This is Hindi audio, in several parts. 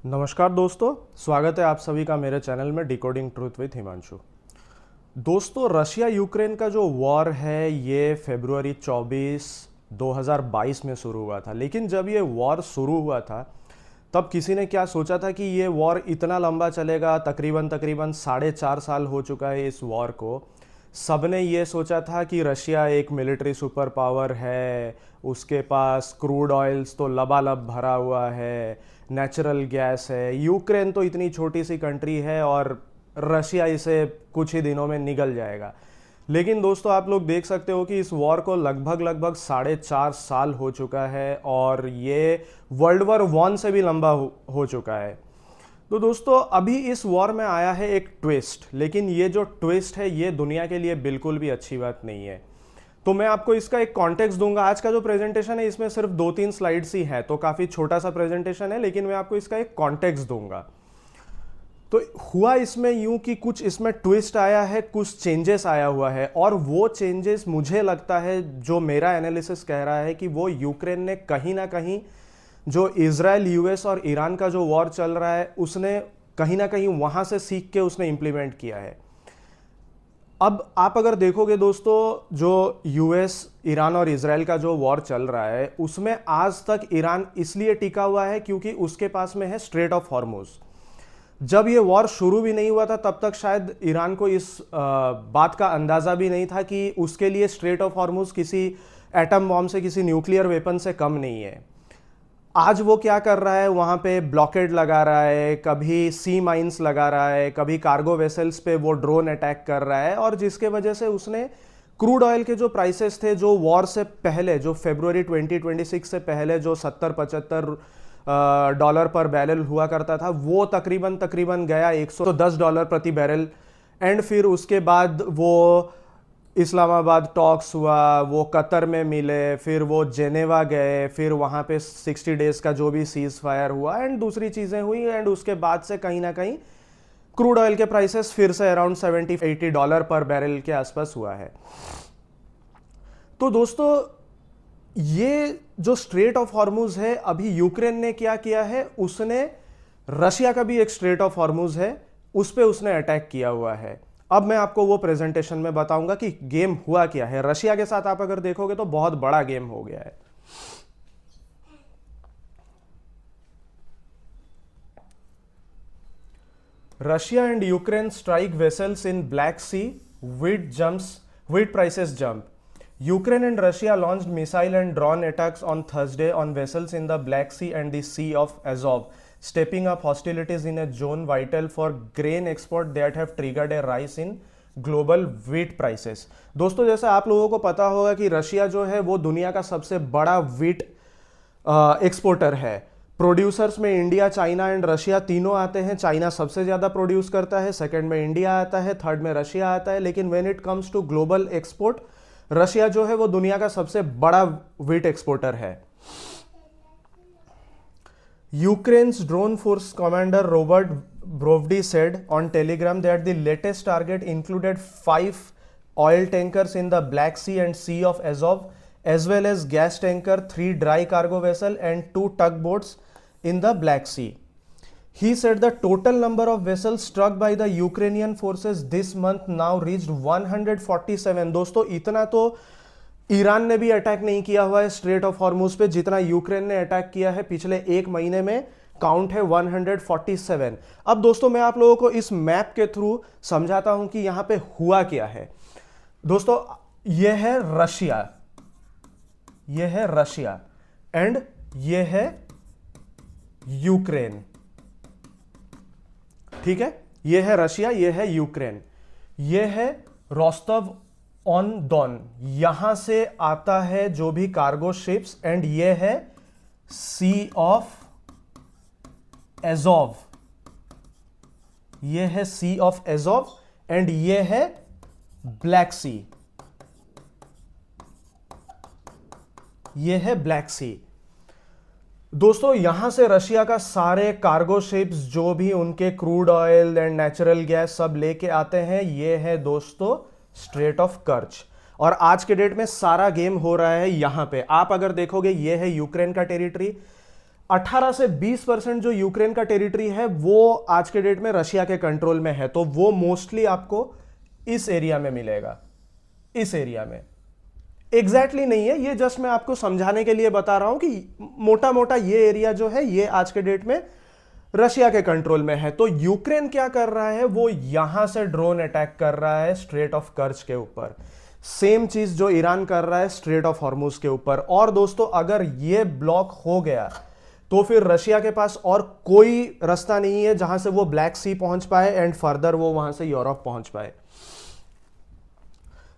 नमस्कार दोस्तों, स्वागत है आप सभी का मेरे चैनल में डिकोडिंग ट्रूथ विद हिमांशु। दोस्तों, रशिया यूक्रेन का जो वॉर है ये फरवरी 24, 2022 में शुरू हुआ था। लेकिन जब ये वॉर शुरू हुआ था तब किसी ने क्या सोचा था कि ये वॉर इतना लंबा चलेगा। तकरीबन तकरीबन 4.5 साल हो चुका है इस वॉर को। सबने ये सोचा था कि रशिया एक मिलिट्री सुपर पावर है, उसके पास क्रूड ऑयल्स तो लबालब भरा हुआ है, नेचुरल गैस है। यूक्रेन तो इतनी छोटी सी कंट्री है और रशिया इसे कुछ ही दिनों में निगल जाएगा। लेकिन दोस्तों, आप लोग देख सकते हो कि इस वॉर को लगभग लगभग 4.5 साल हो चुका है और ये वर्ल्ड वॉर 1 से भी लंबा हो चुका है। तो दोस्तों, अभी इस वॉर में आया है एक ट्विस्ट, लेकिन ये जो ट्विस्ट है ये दुनिया के लिए बिल्कुल भी अच्छी बात नहीं है। तो मैं आपको इसका एक कॉन्टेक्स्ट दूंगा। आज का जो प्रेजेंटेशन है इसमें सिर्फ 2-3 स्लाइड्स ही है, तो काफ़ी छोटा सा प्रेजेंटेशन है, लेकिन मैं आपको इसका एक कॉन्टेक्स्ट दूंगा। तो हुआ इसमें यूं कि कुछ इसमें ट्विस्ट आया है, कुछ चेंजेस आया हुआ है, और वो चेंजेस मुझे लगता है, जो मेरा एनालिसिस कह रहा है कि वो यूक्रेन ने कहीं ना कहीं जो इजराइल, यूएस और ईरान का जो वॉर चल रहा है उसने कहीं ना कहीं वहां से सीख के उसने इंप्लीमेंट किया है। अब आप अगर देखोगे दोस्तों, जो यूएस, ईरान और इजराइल का जो वॉर चल रहा है उसमें आज तक ईरान इसलिए टिका हुआ है क्योंकि उसके पास में है स्ट्रेट ऑफ हॉर्मुज। जब ये वॉर शुरू भी नहीं हुआ था तब तक शायद ईरान को इस बात का अंदाजा भी नहीं था कि उसके लिए स्ट्रेट ऑफ हॉर्मुज किसी एटम बॉम्ब से, किसी न्यूक्लियर वेपन से कम नहीं है। आज वो क्या कर रहा है, वहाँ पे ब्लॉकेड लगा रहा है, कभी सी माइंस लगा रहा है, कभी कार्गो वेसल्स पे वो ड्रोन अटैक कर रहा है, और जिसके वजह से उसने क्रूड ऑयल के जो प्राइसेस थे, जो वॉर से पहले, जो फरवरी 2026 से पहले जो 70-75 डॉलर पर बैरल हुआ करता था, वो तकरीबन तकरीबन गया $110 प्रति बैरल। एंड फिर उसके बाद वो इस्लामाबाद टॉक्स हुआ, वो कतर में मिले, फिर वो जेनेवा गए, फिर वहाँ पे 60 डेज का जो भी सीज फायर हुआ एंड दूसरी चीज़ें हुई, एंड उसके बाद से कहीं ना कहीं क्रूड ऑयल के प्राइसेस फिर से अराउंड $70-80 पर बैरल के आसपास हुआ है। तो दोस्तों, ये जो स्ट्रेट ऑफ हॉर्मुज है, अभी यूक्रेन ने क्या किया है, उसने रशिया का भी एक स्ट्रेट ऑफ हॉर्मुज है, उस पर उसने अटैक किया हुआ है। अब मैं आपको वो प्रेजेंटेशन में बताऊंगा कि गेम हुआ क्या है। रशिया के साथ आप अगर देखोगे तो बहुत बड़ा गेम हो गया है। Russia and Ukraine strike vessels in Black Sea, wheat prices jump. Ukraine and Russia launched missile and drone attacks on Thursday on vessels in the Black Sea and the Sea of Azov, stepping up hostilities in a zone vital for grain export that have triggered a rise in global wheat prices. दोस्तों, जैसा आप लोगों को पता होगा कि रशिया जो है वो दुनिया का सबसे बड़ा व्हीट एक्सपोर्टर है। प्रोड्यूसर्स में इंडिया, चाइना एंड रशिया तीनों आते हैं। चाइना सबसे ज़्यादा प्रोड्यूस करता है, सेकंड में इंडिया आता है, थर्ड में रशिया आता है। लेकिन when it comes to global export, Russia जो है वो दुनिया का सबसे बड़ा व्हीट एक्सपोर्टर है। Ukraine's drone force commander Robert Brovdi said on Telegram that the latest target included 5 oil tankers in the Black Sea and Sea of Azov, as well as gas tanker, 3 dry cargo vessel and 2 tugboats in the Black Sea. He said the total number of vessels struck by the Ukrainian forces this month now reached 147. दोस्तों, इतना तो ईरान ने भी अटैक नहीं किया हुआ है स्ट्रेट ऑफ हॉर्मुज पे जितना यूक्रेन ने अटैक किया है पिछले एक महीने में। काउंट है 147। अब दोस्तों, मैं आप लोगों को इस मैप के थ्रू समझाता हूं कि यहां पे हुआ क्या है। दोस्तों, यह है रशिया, यह है रशिया एंड यह है यूक्रेन। ठीक है, यह है रशिया, यह है यूक्रेन, यह है रोस्टोव ऑन डॉन। यहां से आता है जो भी कार्गो शिप्स, एंड यह है सी ऑफ एजोव, यह है सी ऑफ एजोव, एंड यह है ब्लैक सी, यह है ब्लैक सी। दोस्तों, यहां से रशिया का सारे कार्गो शिप्स, जो भी उनके crude oil and natural gas सब लेके आते हैं, यह है दोस्तों स्ट्रेट ऑफ कर्च। और आज के डेट में सारा गेम हो रहा है यहां पे। आप अगर देखोगे, यह है यूक्रेन का टेरिटरी, 18 से 20% जो यूक्रेन का टेरिटरी है वो आज के डेट में रशिया के कंट्रोल में है, तो वो मोस्टली आपको इस एरिया में मिलेगा, इस एरिया में। एग्जैक्टली नहीं है, ये जस्ट मैं आपको समझाने के लिए बता रहा हूं कि मोटा मोटा ये एरिया जो है ये आज के डेट में रशिया के कंट्रोल में है। तो यूक्रेन क्या कर रहा है, वो यहां से ड्रोन अटैक कर रहा है स्ट्रेट ऑफ कर्च के ऊपर, सेम चीज जो ईरान कर रहा है स्ट्रेट ऑफ हॉर्मुज के ऊपर। और दोस्तों अगर ये ब्लॉक हो गया तो फिर रशिया के पास और कोई रास्ता नहीं है जहां से वो ब्लैक सी पहुंच पाए एंड फर्दर वो वहां से यूरोप पहुंच पाए।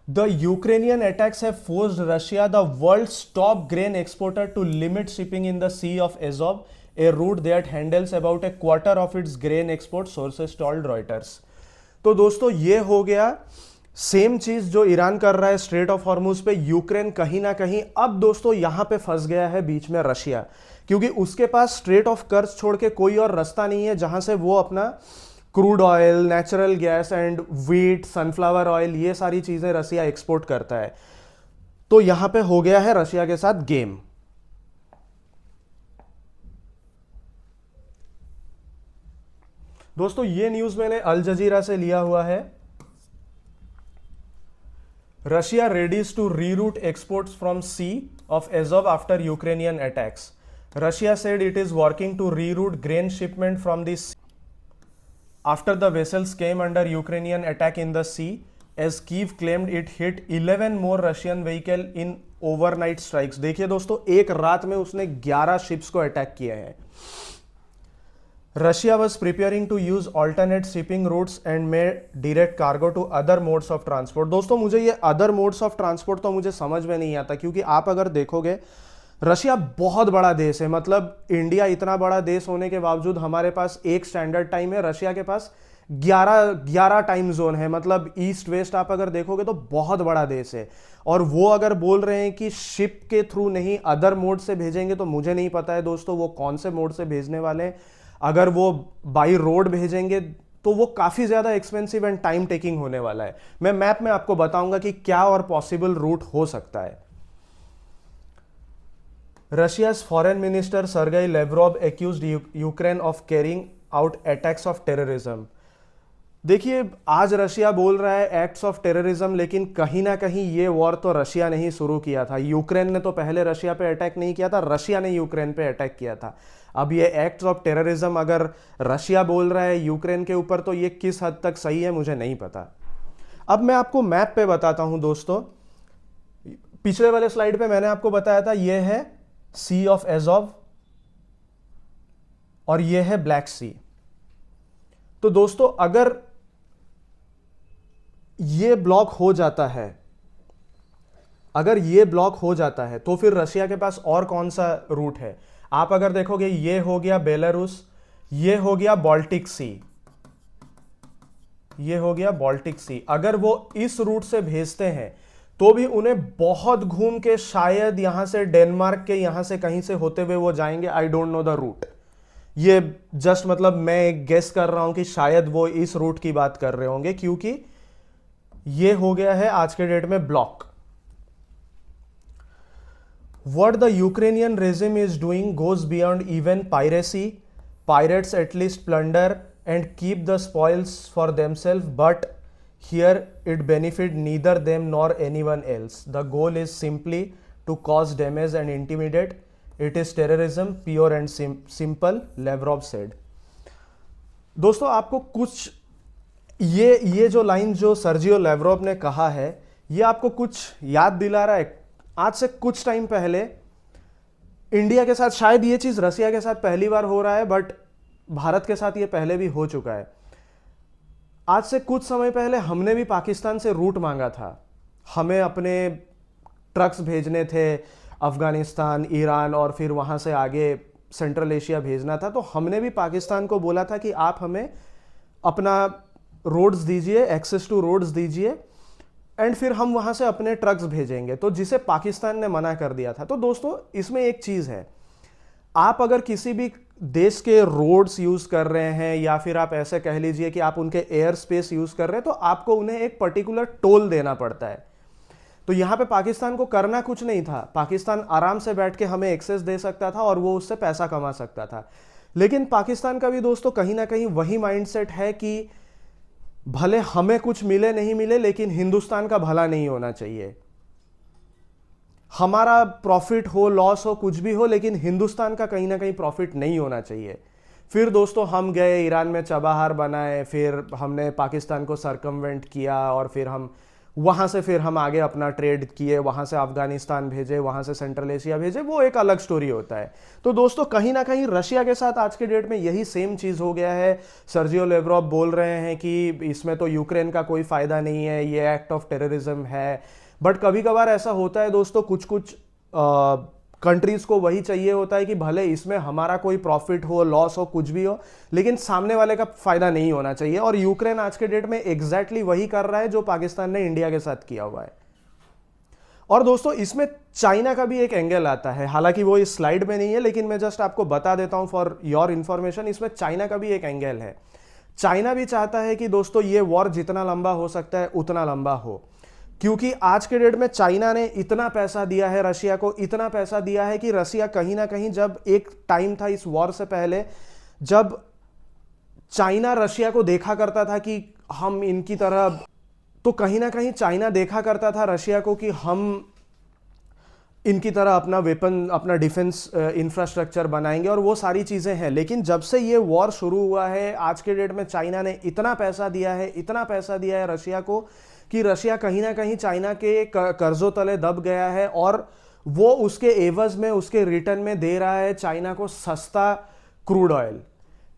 The Ukrainian attacks have forced Russia, the world's top grain exporter, to limit shipping in the Sea of Azov, a route that handles about a quarter of its grain export, sources told Reuters. तो दोस्तों ये हो गया सेम चीज जो ईरान कर रहा है स्ट्रेट ऑफ हॉर्मुज पे, यूक्रेन कहीं ना कहीं अब दोस्तों यहां पे फंस गया है बीच में रशिया, क्योंकि उसके पास स्ट्रेट ऑफ कर्च छोड़ के कोई और रास्ता नहीं है जहां से वो अपना crude oil, natural gas and wheat, sunflower oil, ये सारी चीजें रशिया एक्सपोर्ट करता है। तो यहां पे हो गया है रशिया के साथ गेम। दोस्तों ये न्यूज मैंने अल जजीरा से लिया हुआ है। Russia readies to reroute exports from Sea of Azov after Ukrainian attacks. Russia said it is working to reroute grain shipment from this after the vessels came under Ukrainian attack in the sea, as Kyiv claimed it hit 11 more Russian vehicle in overnight strikes। देखिए दोस्तों एक रात में उसने 11 शिप्स को अटैक किया है। Russia was preparing to use alternate shipping routes and made direct cargo to other modes of transport। दोस्तों मुझे ये other modes of transport तो मुझे समझ में नहीं आता, क्योंकि आप अगर देखोगे रशिया बहुत बड़ा देश है, मतलब इंडिया इतना बड़ा देश होने के बावजूद हमारे पास एक स्टैंडर्ड टाइम है, रशिया के पास 11 टाइम जोन है, मतलब ईस्ट वेस्ट आप अगर देखोगे तो बहुत बड़ा देश है। और वो अगर बोल रहे हैं कि शिप के थ्रू नहीं अदर मोड से भेजेंगे, तो मुझे नहीं पता है दोस्तों वो कौन से मोड से भेजने वाले हैं। अगर वो बाई रोड भेजेंगे तो वो काफी ज्यादा एक्सपेंसिव एंड टाइम टेकिंग होने वाला है। मैं मैप में आपको बताऊंगा कि क्या और पॉसिबल रूट हो सकता है। Russia's foreign minister Sergei Lavrov accused Ukraine of carrying out attacks of terrorism। देखिए आज रशिया बोल रहा है एक्ट्स ऑफ टेररिज्म, लेकिन कहीं ना कहीं ये वॉर तो रशिया ने ही शुरू किया था। यूक्रेन ने तो पहले रशिया पे अटैक नहीं किया था, रशिया ने यूक्रेन पे अटैक किया था। अब ये एक्ट्स ऑफ टेररिज्म अगर रशिया बोल रहा है यूक्रेन के ऊपर, तो ये किस हद तक सही है मुझे नहीं पता। अब मैं आपको मैप पे बताता हूं दोस्तों। पिछले वाले स्लाइड पे मैंने आपको बताया था ये है सी ऑफ एजोव और ये है ब्लैक सी। तो दोस्तों अगर ये ब्लॉक हो जाता है, अगर ये ब्लॉक हो जाता है तो फिर रशिया के पास और कौन सा रूट है। आप अगर देखोगे ये हो गया बेलारूस, ये हो गया बाल्टिक सी, ये हो गया बाल्टिक सी। अगर वो इस रूट से भेजते हैं तो भी उन्हें बहुत घूम के शायद यहां से डेनमार्क के यहां से कहीं से होते हुए वो जाएंगे। I don't know the route, ये जस्ट मतलब मैं एक गेस कर रहा हूं कि शायद वो इस रूट की बात कर रहे होंगे, क्योंकि ये हो गया है आज के डेट में block. What the Ukrainian regime is doing goes beyond even piracy. Pirates at least plunder and keep the spoils for themselves, but here it benefit neither them nor anyone else. The goal is simply to cause damage and intimidate. It is terrorism pure and simple, Lavrov said। दोस्तों आपको कुछ ये जो लाइन जो सर्जियो लेवरोव ने कहा है, ये आपको कुछ याद दिला रहा है। आज से कुछ टाइम पहले इंडिया के साथ, शायद ये चीज रशिया के साथ पहली बार हो रहा है, बट भारत के साथ ये पहले भी हो चुका है। आज से कुछ समय पहले हमने भी पाकिस्तान से रूट मांगा था, हमें अपने ट्रक्स भेजने थे अफगानिस्तान, ईरान और फिर वहां से आगे सेंट्रल एशिया भेजना था। तो हमने भी पाकिस्तान को बोला था कि आप हमें अपना रोड्स दीजिए, एक्सेस टू रोड्स दीजिए, एंड फिर हम वहां से अपने ट्रक्स भेजेंगे, तो जिसे पाकिस्तान ने मना कर दिया था। तो दोस्तों इसमें एक चीज है, आप अगर किसी भी देश के रोड्स यूज कर रहे हैं या फिर आप ऐसे कह लीजिए कि आप उनके एयर स्पेस यूज कर रहे हैं, तो आपको उन्हें एक पर्टिकुलर टोल देना पड़ता है। तो यहाँ पे पाकिस्तान को करना कुछ नहीं था, पाकिस्तान आराम से बैठ के हमें एक्सेस दे सकता था और वो उससे पैसा कमा सकता था। लेकिन पाकिस्तान का भी दोस्तों कहीं ना कहीं वही माइंडसेट है कि भले हमें कुछ मिले नहीं मिले, लेकिन हिंदुस्तान का भला नहीं होना चाहिए। हमारा प्रॉफिट हो, लॉस हो, कुछ भी हो, लेकिन हिंदुस्तान का कहीं ना कहीं प्रॉफिट नहीं होना चाहिए। फिर दोस्तों हम गए ईरान में चबाहार बनाए, फिर हमने पाकिस्तान को सरकमवेंट किया और फिर हम आगे अपना ट्रेड किए, वहां से अफगानिस्तान भेजे, वहां से सेंट्रल एशिया भेजे, वो एक अलग स्टोरी होता है। तो दोस्तों कहीं ना कहीं रशिया के साथ आज के डेट में यही सेम चीज हो गया है। सर्जियो लेवरोव बोल रहे हैं कि इसमें तो यूक्रेन का कोई फायदा नहीं है, ये एक्ट ऑफ टेररिज्म है। बट कभी कभार ऐसा होता है दोस्तों, कुछ कुछ कंट्रीज को वही चाहिए होता है कि भले इसमें हमारा कोई प्रॉफिट हो, लॉस हो, कुछ भी हो, लेकिन सामने वाले का फायदा नहीं होना चाहिए। और यूक्रेन आज के डेट में एग्जैक्टली वही कर रहा है जो पाकिस्तान ने इंडिया के साथ किया हुआ है। और दोस्तों इसमें चाइना का भी एक एंगल आता है, हालांकि वो इस स्लाइड में नहीं है, लेकिन मैं जस्ट आपको बता देता हूं फॉर योर इंफॉर्मेशन। इसमें चाइना का भी एक एंगल है। चाइना भी चाहता है कि दोस्तों ये वॉर जितना लंबा हो सकता है उतना लंबा हो, क्योंकि आज के डेट में चाइना ने इतना पैसा दिया है रशिया को, इतना पैसा दिया है कि रशिया कहीं ना कहीं, जब एक टाइम था इस वॉर से पहले जब चाइना रशिया को देखा करता था कि हम इनकी तरह, तो कहीं ना कहीं चाइना देखा करता था रशिया को कि हम इनकी तरह अपना वेपन, अपना डिफेंस इंफ्रास्ट्रक्चर बनाएंगे और वो सारी चीज़ें हैं। लेकिन जब से ये वॉर शुरू हुआ है आज के डेट में चाइना ने इतना पैसा दिया है, इतना पैसा दिया है रशिया को कि रशिया कहीं ना कहीं चाइना के कर्जों तले दब गया है और वो उसके एवज में, उसके रिटर्न में दे रहा है चाइना को सस्ता क्रूड ऑयल।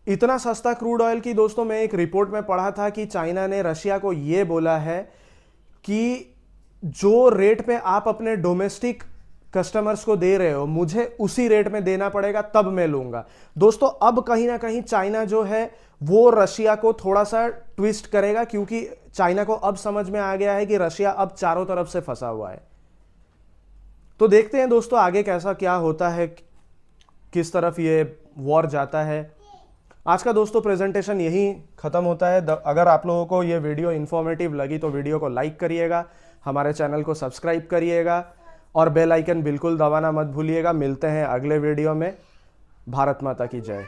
इतना सस्ता क्रूड ऑयल कि दोस्तों मैं एक रिपोर्ट में पढ़ा था कि चाइना ने रशिया को ये बोला है कि जो रेट पे आप अपने डोमेस्टिक कस्टमर्स को दे रहे हो, मुझे उसी रेट में देना पड़ेगा, तब मैं लूंगा। दोस्तों अब कहीं ना कहीं चाइना जो है वो रशिया को थोड़ा सा ट्विस्ट करेगा, क्योंकि चाइना को अब समझ में आ गया है कि रशिया अब चारों तरफ से फंसा हुआ है। तो देखते हैं दोस्तों आगे कैसा क्या होता है, किस तरफ ये वॉर जाता है। आज का दोस्तों प्रेजेंटेशन यही खत्म होता है। अगर आप लोगों को ये वीडियो इंफॉर्मेटिव लगी तो वीडियो को लाइक करिएगा, हमारे चैनल को सब्सक्राइब करिएगा और बेल आइकन बिल्कुल दबाना मत भूलिएगा। मिलते हैं अगले वीडियो में। भारत माता की जय।